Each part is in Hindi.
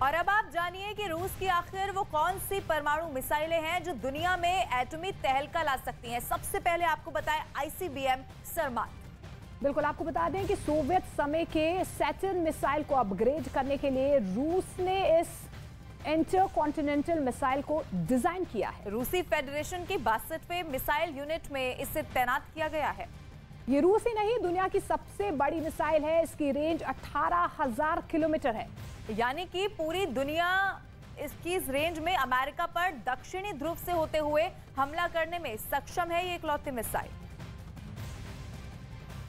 और अब आप जानिए कि रूस की आखिर वो कौन सी परमाणु मिसाइलें हैं जो दुनिया में एटमी तहलका ला सकती हैं। सबसे पहले आपको बताएं आईसीबीएम सरमात। बिल्कुल, आपको बता दें कि सोवियत समय के सैटर्न मिसाइल को अपग्रेड करने के लिए रूस ने इस इंटरकॉन्टिनेंटल मिसाइल को डिजाइन किया है। रूसी फेडरेशन की 62वें मिसाइल यूनिट में इसे तैनात किया गया है। ये रूस ही नहीं, दुनिया की सबसे बड़ी मिसाइल है। इसकी रेंज 18,000 किलोमीटर है। यानी कि पूरी दुनिया इसकी इस रेंज में अमेरिका पर दक्षिणी ध्रुव से होते हुए हमला करने में सक्षम है ये इकलौती मिसाइल।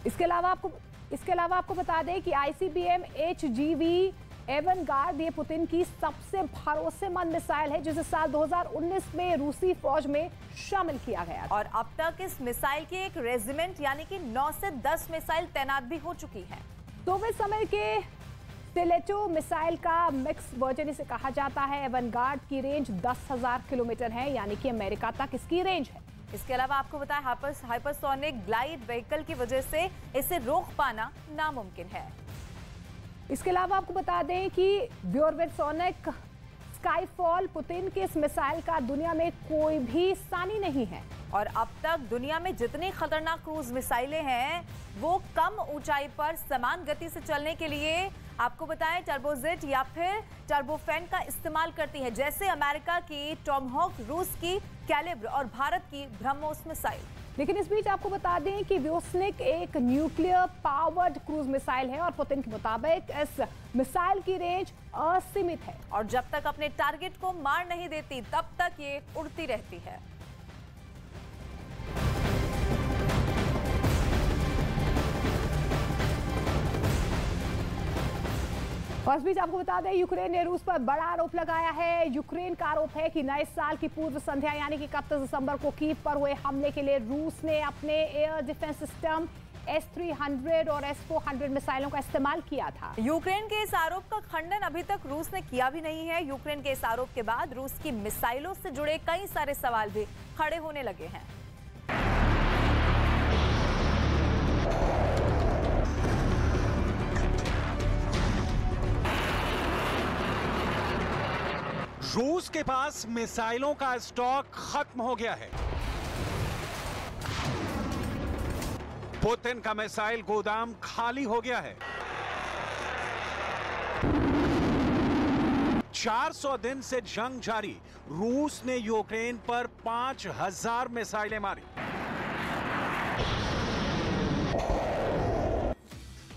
इसके अलावा आपको बता दें कि आईसीबीएम HGV एवनगार्ड ये पुतिन की सबसे भरोसेमंद मिसाइल है, जिसे साल 2019 में रूसी फौज में शामिल किया गया था। और अब तक इस मिसाइल की एक रेजिमेंट यानी कि 9 से 10 मिसाइल तैनात भी हो चुकी है। सोवियत समय के स्टिलेटो मिसाइल का मिक्स वर्जन इसे कहा जाता है। एवनगार्ड की रेंज 10,000 किलोमीटर है, यानी कि अमेरिका तक इसकी रेंज है। इसके अलावा आपको बताएं हाइपरसोनिक ग्लाइड व्हीकल की वजह से इसे रोक पाना नामुमकिन है। इसके अलावा आपको बता दें कि व्योरवेसोनिक स्काईफॉल पुतिन के इस मिसाइल का दुनिया में कोई भी सानी नहीं है। और अब तक दुनिया में जितनी खतरनाक क्रूज मिसाइलें हैं वो कम ऊंचाई पर समान गति से चलने के लिए आपको बताएं टर्बोजेट या फिर टर्बोफैन का इस्तेमाल करती है, जैसे अमेरिका की टॉमहॉक, रूस की कैलिब्र और भारत की ब्रह्मोस मिसाइल। लेकिन इस बीच आपको बता दें कि व्योसनिक एक न्यूक्लियर पावर्ड क्रूज मिसाइल है और पुतिन के मुताबिक इस मिसाइल की रेंज असीमित है और जब तक अपने टारगेट को मार नहीं देती तब तक ये उड़ती रहती है। और इस बीच आपको बता दें यूक्रेन ने रूस पर बड़ा आरोप लगाया है। यूक्रेन का आरोप है कि नए साल की पूर्व संध्या यानी कि 31 दिसंबर को कीव पर हुए हमले के लिए रूस ने अपने एयर डिफेंस सिस्टम S-300 और S-400 मिसाइलों का इस्तेमाल किया था। यूक्रेन के इस आरोप का खंडन अभी तक रूस ने किया भी नहीं है। यूक्रेन के इस आरोप के बाद रूस की मिसाइलों से जुड़े कई सारे सवाल भी खड़े होने लगे हैं। रूस के पास मिसाइलों का स्टॉक खत्म हो गया है। पुतिन का मिसाइल गोदाम खाली हो गया है। 400 दिन से जंग जारी, रूस ने यूक्रेन पर 5,000 मिसाइलें मारी।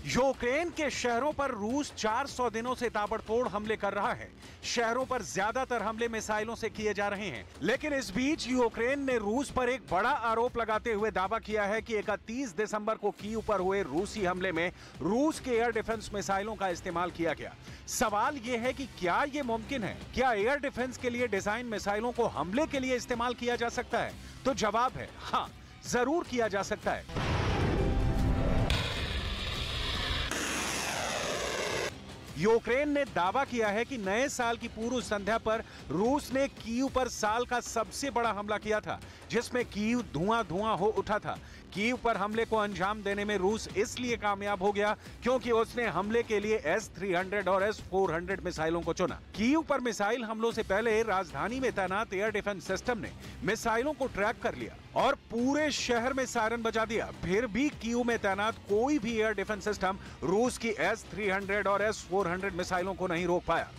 यूक्रेन के शहरों पर रूस 400 दिनों से ताबड़तोड़ हमले कर रहा है। शहरों पर ज्यादातर हमले मिसाइलों से किए जा रहे हैं। लेकिन इस बीच यूक्रेन ने रूस पर एक बड़ा आरोप लगाते हुए दावा किया है कि 31 दिसंबर को कीव पर हुए रूसी हमले में रूस के एयर डिफेंस मिसाइलों का इस्तेमाल किया गया। सवाल यह है कि क्या यह मुमकिन है? क्या एयर डिफेंस के लिए डिजाइन मिसाइलों को हमले के लिए इस्तेमाल किया जा सकता है? तो जवाब है हाँ, जरूर किया जा सकता है। यूक्रेन ने दावा किया है कि नए साल की पूर्व संध्या पर रूस ने कीव पर साल का सबसे बड़ा हमला किया था, जिसमें कीव धुआं हो उठा था। कीव पर हमले को अंजाम देने में रूस इसलिए कामयाब हो गया क्योंकि उसने हमले के लिए S-300 और S-400 मिसाइलों को चुना। कीव पर मिसाइल हमलों से पहले राजधानी में तैनात एयर डिफेंस सिस्टम ने मिसाइलों को ट्रैक कर लिया और पूरे शहर में सायरन बजा दिया। फिर भी कीव में तैनात कोई भी एयर डिफेंस सिस्टम रूस की S-300 और S-400 मिसाइलों को नहीं रोक पाया।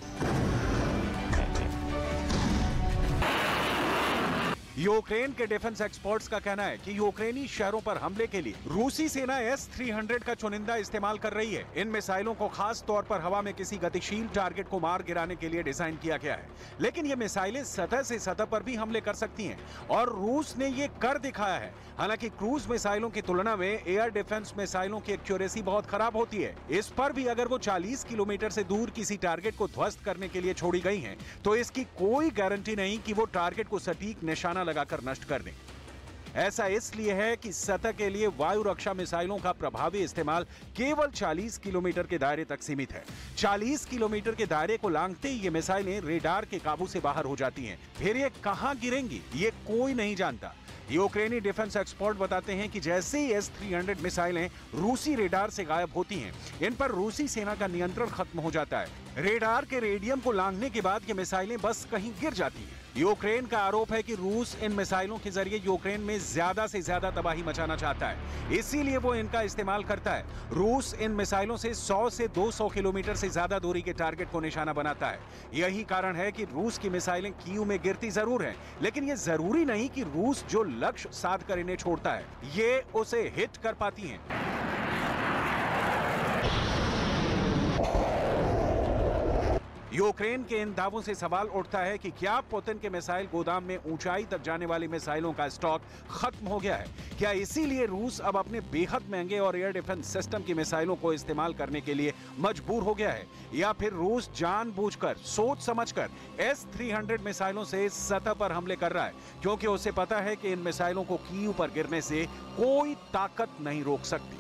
यूक्रेन के डिफेंस एक्सपर्ट्स का कहना है कि यूक्रेनी शहरों पर हमले के लिए रूसी सेना S-300 का चुनिंदा इस्तेमाल कर रही है। इन मिसाइलों को खास तौर पर हवा में किसी गतिशील टारगेट को मार गिराने के लिए डिजाइन किया गया है। लेकिन ये मिसाइलें सतह से सतह पर भी हमले कर सकती हैं और रूस ने ये कर दिखाया है। हालांकि क्रूज मिसाइलों की तुलना में एयर डिफेंस मिसाइलों की एक्यूरेसी बहुत खराब होती है। इस पर भी अगर वो 40 किलोमीटर से दूर किसी टारगेट को ध्वस्त करने के लिए छोड़ी गई हैं, तो इसकी कोई गारंटी नहीं कि वो टारगेट को सटीक निशाना लगाकर नष्ट कर दें। ऐसा इसलिए है कि सतह के लिए वायु रक्षा मिसाइलों का प्रभावी इस्तेमाल केवल 40 किलोमीटर के दायरे तक सीमित है। 40 किलोमीटर के दायरे को लांघते ही ये मिसाइलें रेडार के काबू से बाहर हो जाती हैं। फिर ये कहां गिरेंगी ये कोई नहीं जानता। यूक्रेनी डिफेंस एक्सपर्ट बताते हैं कि जैसे ही S-300 मिसाइलें रूसी रेडार से गायब होती हैं, इन पर रूसी सेना का नियंत्रण खत्म हो जाता है। रेडार के रेडियम को लांघने के बाद ये मिसाइलें बस कहीं गिर जाती हैं। यूक्रेन का आरोप है कि रूस इन मिसाइलों के जरिए यूक्रेन में ज्यादा से ज्यादा तबाही मचाना चाहता है, इसीलिए वो इनका इस्तेमाल करता है। रूस इन मिसाइलों से 100 से 200 किलोमीटर से ज्यादा दूरी के टारगेट को निशाना बनाता है। यही कारण है कि रूस की मिसाइलें कीव में गिरती जरूर हैं, लेकिन ये जरूरी नहीं कि रूस जो लक्ष्य साध कर इन्हें छोड़ता है, ये उसे हिट कर पाती हैं। यूक्रेन के इन दावों से सवाल उठता है कि क्या पुतिन के मिसाइल गोदाम में ऊंचाई तक जाने वाली मिसाइलों का स्टॉक खत्म हो गया है? क्या इसीलिए रूस अब अपने बेहद महंगे और एयर डिफेंस सिस्टम की मिसाइलों को इस्तेमाल करने के लिए मजबूर हो गया है? या फिर रूस जानबूझकर, सोच समझकर S-300 मिसाइलों से सतह पर हमले कर रहा है, क्योंकि उसे पता है कि इन मिसाइलों को कीव पर गिरने से कोई ताकत नहीं रोक सकती।